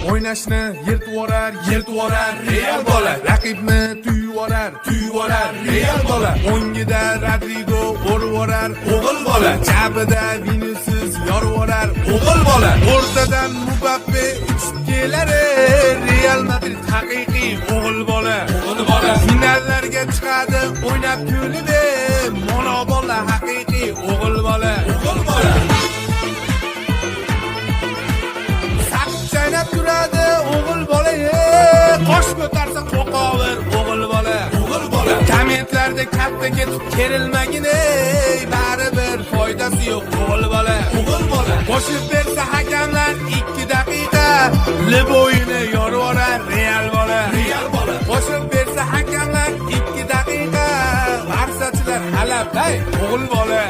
O'ynashni yirtvorar Real bola. Raqibni tuyvorar Real bola. O'ngida Rodrigo o'rvorar o'g'il bola. Jabida Vinicius yorvorar o'g'il bola. O'rtadan Mbappe uchib kelar Real Madrid haqiqiy o'g'il bola. Finallarga chiqadi o'ynab kulida Mono bola haqiqiy o'g'il bola. Chaynab turadi o'g'il bola, qosh ko'tarsa qo'qover o'g'il bola. Kommentlarda katta ketib kerilmagin, baribir foydasi yo'q o'g'il bola. Qo'shib bersa hakamlar 2 daqiqa, lib o'yini yorvorar Real bola. Qo'shib bersa hakamlar 2 daqiqa, barsachilar halab o'g'il bola.